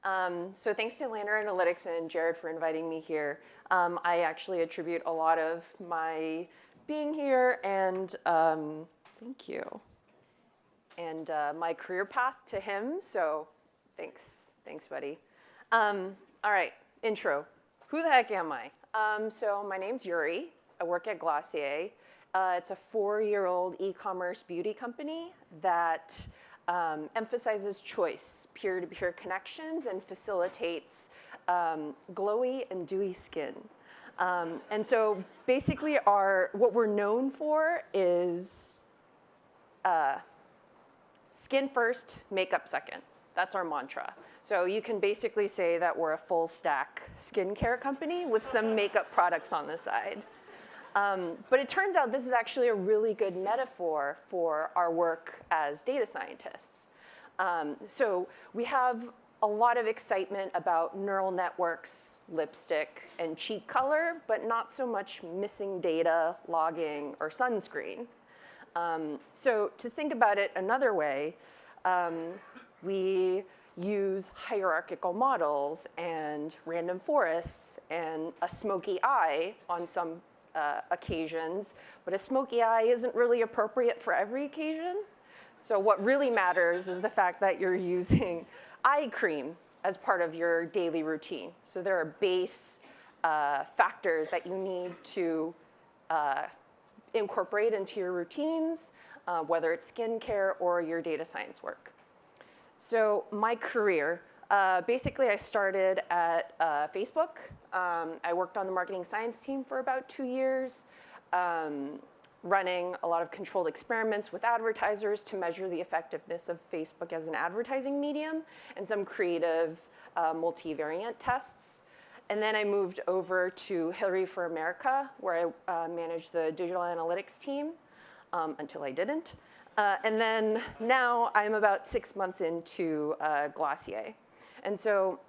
So thanks to Lander Analytics and Jared for inviting me here. I actually attribute a lot of my being here and thank you. And my career path to him, so thanks, buddy. All right, intro. Who the heck am I? So my name's Eurry. I work at Glossier. It's a 4-year-old e-commerce beauty company that emphasizes choice, peer-to-peer connections, and facilitates glowy and dewy skin. And so basically what we're known for is skin first, makeup second. That's our mantra. So you can basically say that we're a full stack skincare company with some makeup products on the side. But it turns out this is actually a really good metaphor for our work as data scientists. So we have a lot of excitement about neural networks, lipstick, and cheek color, but not so much missing data, logging, or sunscreen. So to think about it another way, we use hierarchical models and random forests and a smoky eye on some occasions, but a smoky eye isn't really appropriate for every occasion. So what really matters is the fact that you're using eye cream as part of your daily routine. So there are base factors that you need to incorporate into your routines, whether it's skincare or your data science work. So my career, basically I started at Facebook. I worked on the marketing science team for about 2 years, running a lot of controlled experiments with advertisers to measure the effectiveness of Facebook as an advertising medium and some creative multivariate tests. And then I moved over to Eurry for America, where I managed the digital analytics team until I didn't. And then now I'm about 6 months into Glossier. And so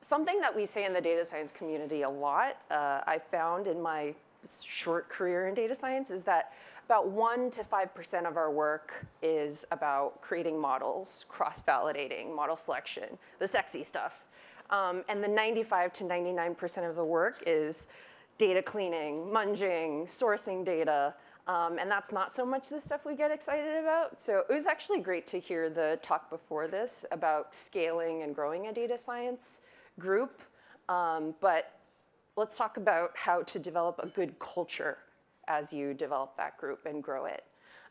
something that we say in the data science community a lot, I found in my short career in data science, is that about 1 to 5% of our work is about creating models, cross-validating, model selection, the sexy stuff. And the 95 to 99% of the work is data cleaning, munging, sourcing data, and that's not so much the stuff we get excited about. So it was actually great to hear the talk before this about scaling and growing a data science group. But let's talk about how to develop a good culture as you develop that group and grow it.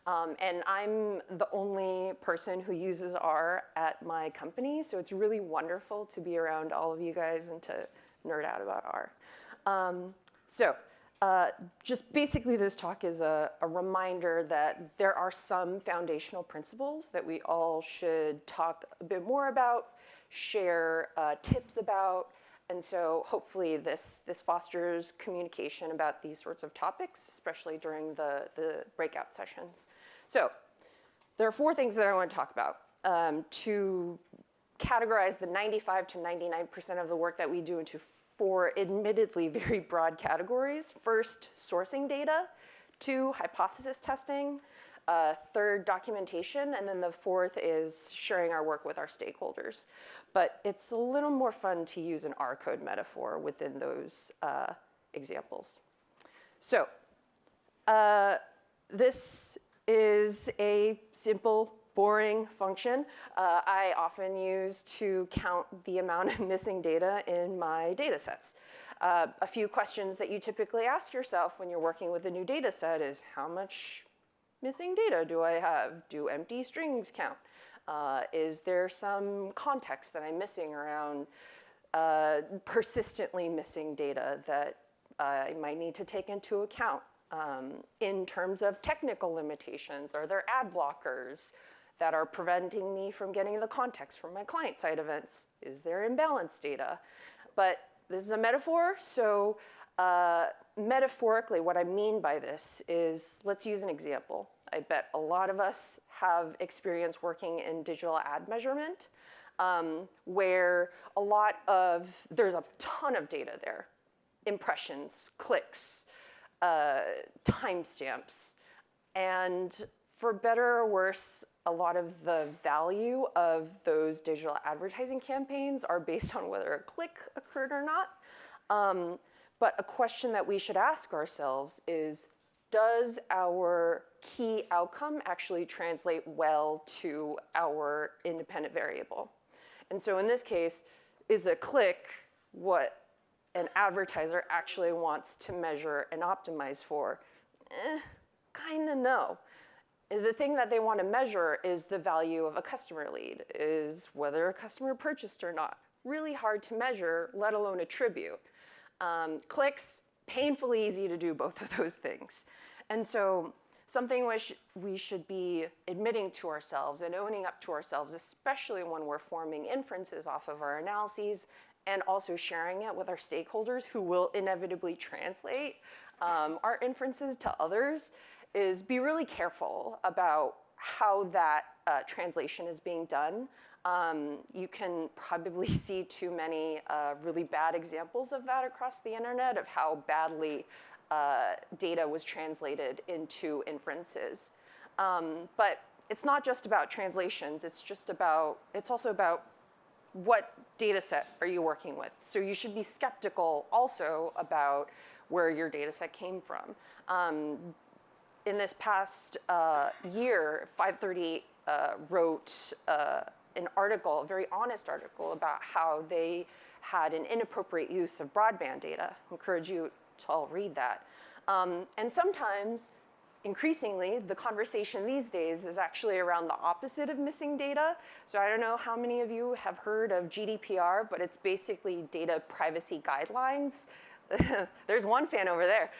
And I'm the only person who uses R at my company, so it's really wonderful to be around all of you guys and to nerd out about R. Just basically this talk is a reminder that there are some foundational principles that we all should talk a bit more about, share tips about, and so hopefully this fosters communication about these sorts of topics, especially during the breakout sessions. So there are 4 things that I want to talk about to categorize the 95 to 99% of the work that we do into 4 admittedly very broad categories. First, sourcing data. 2, hypothesis testing. 3rd, documentation. And then the 4th is sharing our work with our stakeholders. But it's a little more fun to use an R code metaphor within those examples. So this is a simple, boring function I often use to count the amount of missing data in my data sets. A few questions that you typically ask yourself when you're working with a new data set is, how much missing data do I have? Do empty strings count? Is there some context that I'm missing around persistently missing data that I might need to take into account? In terms of technical limitations, are there ad blockers that are preventing me from getting the context from my client-side events? Is there imbalanced data? But this is a metaphor, so metaphorically, what I mean by this is, let's use an example. I bet a lot of us have experience working in digital ad measurement, where there's a ton of data there. Impressions, clicks, timestamps. And for better or worse, a lot of the value of those digital advertising campaigns are based on whether a click occurred or not. But a question that we should ask ourselves is, does our key outcome actually translate well to our independent variable? And so in this case, is a click what an advertiser actually wants to measure and optimize for? Kind of no. The thing that they want to measure is the value of a customer lead, is whether a customer purchased or not. Really hard to measure, let alone attribute. Clicks, painfully easy to do both of those things. And so something which we should be admitting to ourselves and owning up to ourselves, especially when we're forming inferences off of our analyses and also sharing it with our stakeholders who will inevitably translate our inferences to others, is be really careful about how that translation is being done. You can probably see too many really bad examples of that across the internet, of how badly data was translated into inferences. But it's not just about translations, it's also about what data set are you working with. So you should be skeptical also about where your data set came from. In this past year, 538 wrote an article, a very honest article, about how they had an inappropriate use of broadband data. I encourage you to all read that. And sometimes, increasingly, the conversation these days is actually around the opposite of missing data. So I don't know how many of you have heard of GDPR, but it's basically data privacy guidelines. There's one fan over there.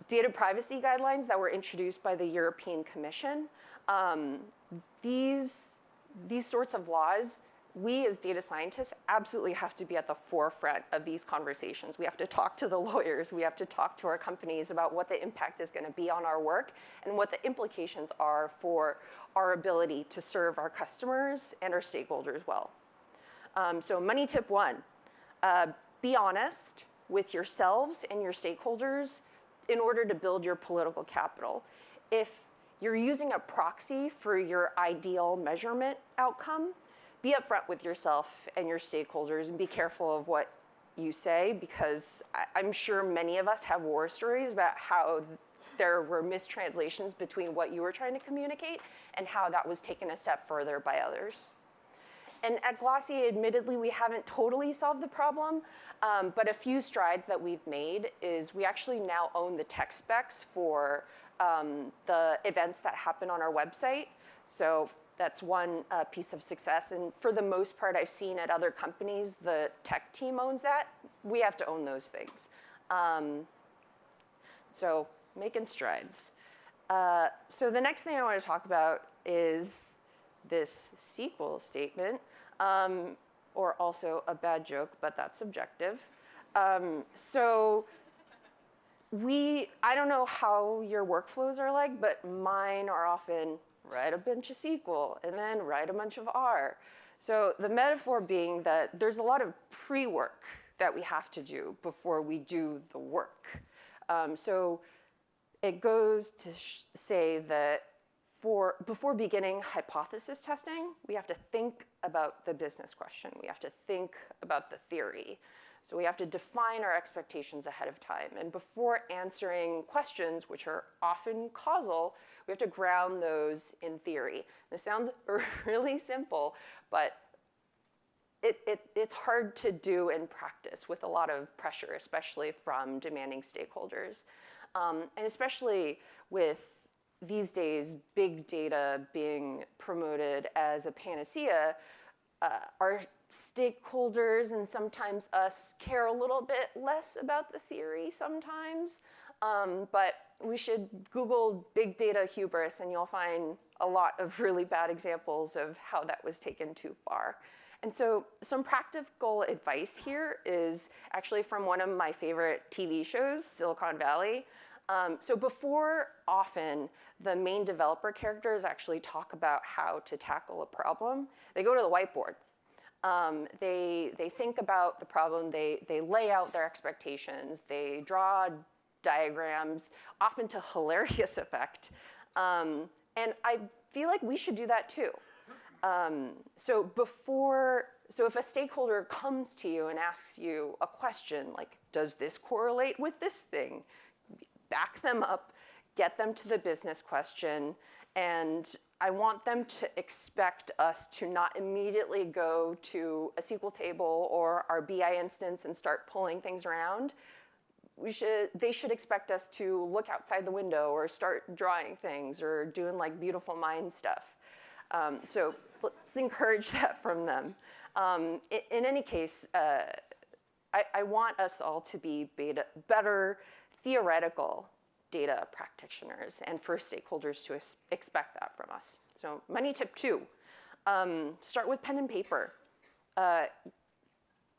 Data privacy guidelines that were introduced by the European Commission. These sorts of laws, we as data scientists absolutely have to be at the forefront of these conversations. We have to talk to the lawyers. We have to talk to our companies about what the impact is going to be on our work and what the implications are for our ability to serve our customers and our stakeholders well. So money tip one, be honest with yourselves and your stakeholders in order to build your political capital. If you're using a proxy for your ideal measurement outcome, be upfront with yourself and your stakeholders and be careful of what you say, because I'm sure many of us have war stories about how there were mistranslations between what you were trying to communicate and how that was taken a step further by others. And at Glossier, admittedly, we haven't totally solved the problem, but a few strides that we've made is we actually now own the tech specs for the events that happen on our website. So that's one piece of success. And for the most part, I've seen at other companies, the tech team owns that. We have to own those things. So making strides. So the next thing I want to talk about is this SQL statement, or also a bad joke, but that's subjective. So I don't know how your workflows are like, but mine are often write a bunch of SQL and then write a bunch of R. So the metaphor being that there's a lot of pre-work that we have to do before we do the work. So it goes to say that before beginning hypothesis testing, we have to think about the business question. We have to think about the theory. So we have to define our expectations ahead of time. And before answering questions, which are often causal, we have to ground those in theory. This sounds really simple, but it's hard to do in practice with a lot of pressure, especially from demanding stakeholders. And especially with these days, big data being promoted as a panacea, our stakeholders and sometimes us care a little bit less about the theory sometimes. But we should Google big data hubris and you'll find a lot of really bad examples of how that was taken too far. And so some practical advice here is actually from one of my favorite TV shows, Silicon Valley. So before often the main developer characters actually talk about how to tackle a problem, they go to the whiteboard. They think about the problem, they lay out their expectations, they draw diagrams, often to hilarious effect. And I feel like we should do that too. So if a stakeholder comes to you and asks you a question like, does this correlate with this thing? Back them up, get them to the business question, and I want them to expect us to not immediately go to a SQL table or our BI instance and start pulling things around. They should expect us to look outside the window or start drawing things or doing like beautiful mind stuff. So let's encourage that from them. In any case, I want us all to be better theoretical data practitioners and for stakeholders to expect that from us. So money tip 2, start with pen and paper.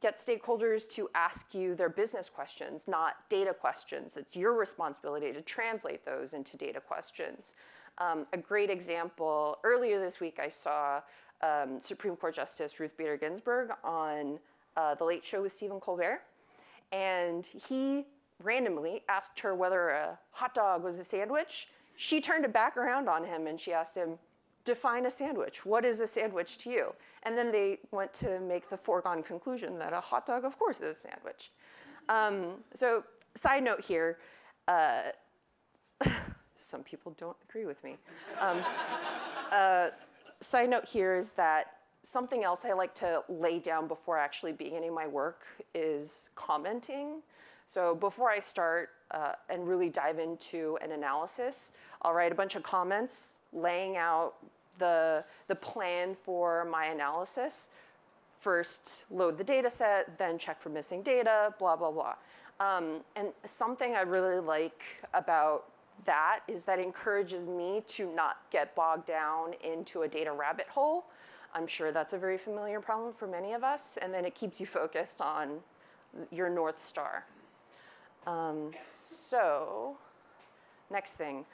Get stakeholders to ask you their business questions, not data questions. It's your responsibility to translate those into data questions. A great example, earlier this week I saw Supreme Court Justice Ruth Bader Ginsburg on The Late Show with Stephen Colbert, and he randomly asked her whether a hot dog was a sandwich. She turned it back around on him and she asked him, define a sandwich. What is a sandwich to you? And then they went to make the foregone conclusion that a hot dog, of course, is a sandwich. So side note here, some people don't agree with me. Side note here is that something else I like to lay down before actually beginning my work is commenting. So before I start and really dive into an analysis, I'll write a bunch of comments laying out the plan for my analysis. First, load the data set, then check for missing data, blah, blah, blah. And something I really like about that is that encourages me to not get bogged down into a data rabbit hole. I'm sure that's a very familiar problem for many of us, and then it keeps you focused on your North Star. So, next thing,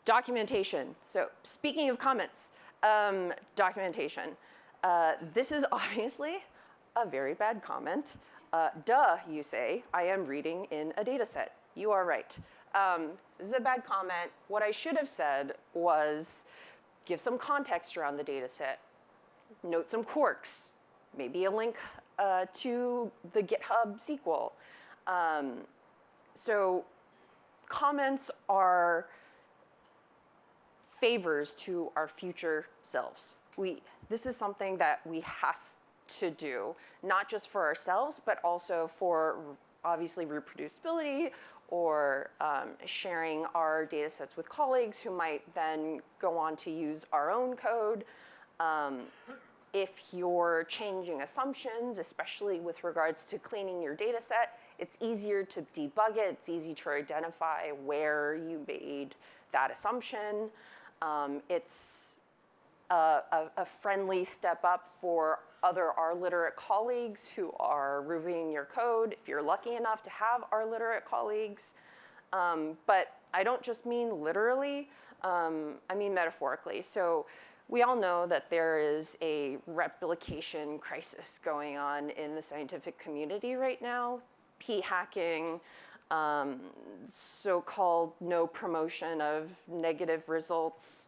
documentation. So speaking of comments, documentation. This is obviously a very bad comment. Duh, you say, I am reading in a data set. You are right. This is a bad comment. What I should have said was give some context around the data set, note some quirks, maybe a link to the GitHub SQL. So comments are favors to our future selves. This is something that we have to do, not just for ourselves, but also for obviously reproducibility or sharing our data sets with colleagues who might then go on to use our own code. If you're changing assumptions, especially with regards to cleaning your data set, it's easier to debug it. It's easy to identify where you made that assumption. It's a friendly step up for other R-literate colleagues who are reviewing your code, if you're lucky enough to have R-literate colleagues. But I don't just mean literally, I mean metaphorically. So we all know that there is a replication crisis going on in the scientific community right now. P-hacking, so-called no promotion of negative results.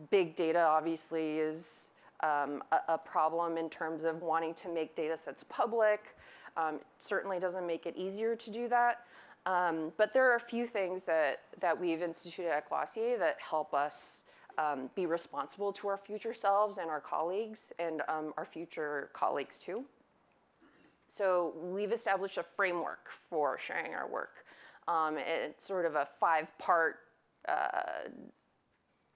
Big data obviously is a problem in terms of wanting to make data sets public. It certainly doesn't make it easier to do that. But there are a few things that we've instituted at Glossier that help us be responsible to our future selves and our colleagues and our future colleagues too. So we've established a framework for sharing our work. It's sort of a 5-part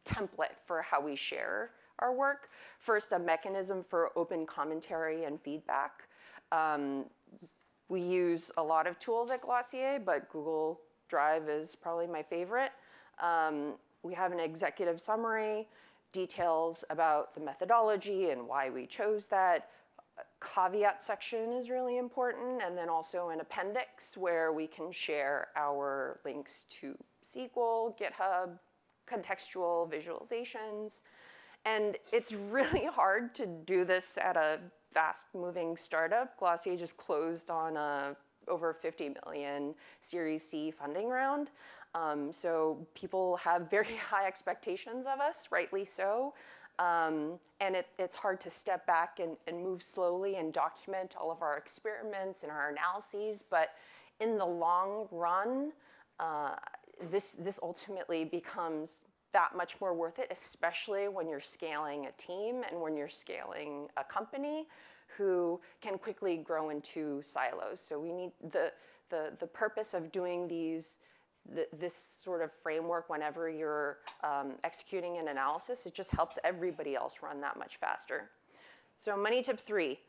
template for how we share our work. First, a mechanism for open commentary and feedback. We use a lot of tools at Glossier, but Google Drive is probably my favorite. We have an executive summary, details about the methodology and why we chose that. Caveat section is really important, and then also an appendix where we can share our links to SQL, GitHub, contextual visualizations. And it's really hard to do this at a fast-moving startup. Glossier just closed on a over 50 million Series C funding round. So people have very high expectations of us, rightly so. And it's hard to step back and move slowly and document all of our experiments and our analyses. But in the long run, this ultimately becomes that much more worth it, especially when you're scaling a team and when you're scaling a company who can quickly grow into silos. So we need the purpose of doing this sort of framework whenever you're executing an analysis, it just helps everybody else run that much faster. So money tip 3,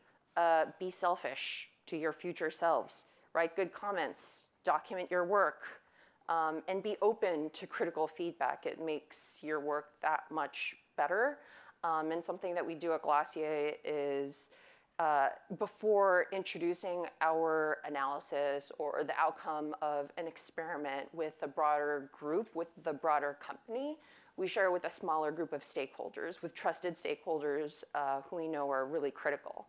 be selfish to your future selves. Write good comments, document your work, and be open to critical feedback. It makes your work that much better. And something that we do at Glossier is before introducing our analysis or the outcome of an experiment with a broader group, with the broader company, we share with a smaller group of stakeholders, with trusted stakeholders who we know are really critical.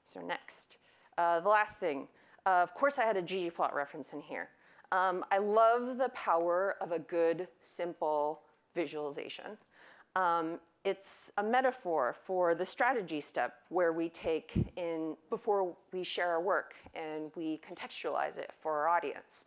So next, the last thing. Of course, I had a ggplot reference in here. I love the power of a good, simple visualization. It's a metaphor for the strategy step where we take in, before we share our work and we contextualize it for our audience.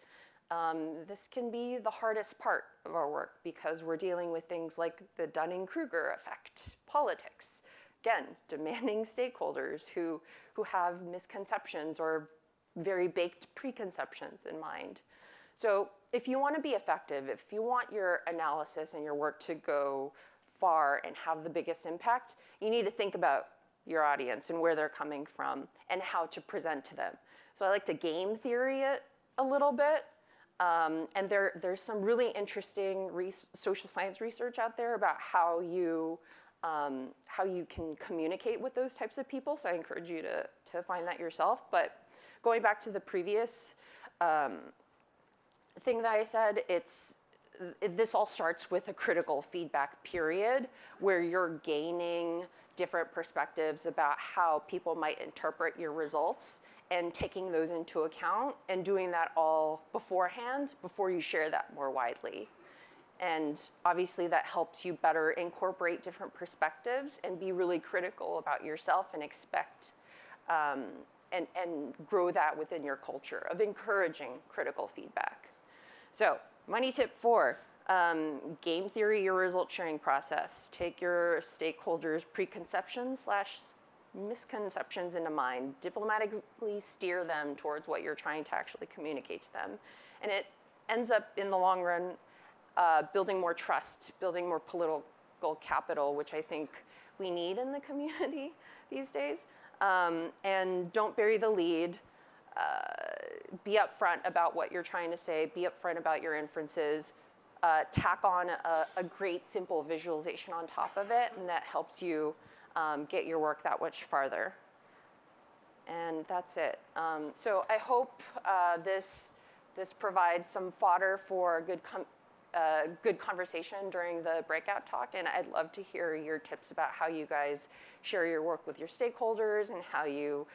This can be the hardest part of our work because we're dealing with things like the Dunning-Kruger effect, politics. Again, demanding stakeholders who have misconceptions or very baked preconceptions in mind. So if you want to be effective, if you want your analysis and your work to go far and have the biggest impact, you need to think about your audience and where they're coming from and how to present to them. So I like to game theory it a little bit. And there's some really interesting social science research out there about how you can communicate with those types of people. So I encourage you to find that yourself. But going back to the previous thing that I said, this all starts with a critical feedback period where you're gaining different perspectives about how people might interpret your results and taking those into account and doing that all beforehand before you share that more widely. And obviously that helps you better incorporate different perspectives and be really critical about yourself and expect and grow that within your culture of encouraging critical feedback. So money tip 4, game theory your result sharing process. Take your stakeholders' preconceptions / misconceptions into mind. Diplomatically steer them towards what you're trying to actually communicate to them. And it ends up, in the long run, building more trust, building more political capital, which I think we need in the community these days. And don't bury the lead. Be upfront about what you're trying to say. Be upfront about your inferences. Tack on a great simple visualization on top of it, and that helps you get your work that much farther. And that's it. So I hope this provides some fodder for good conversation during the breakout talk, and I'd love to hear your tips about how you guys share your work with your stakeholders and how you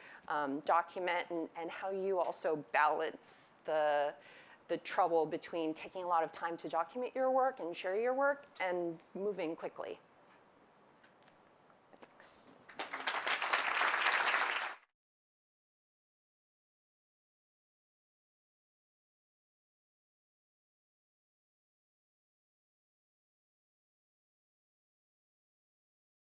document and how you also balance the trouble between taking a lot of time to document your work and share your work and moving quickly.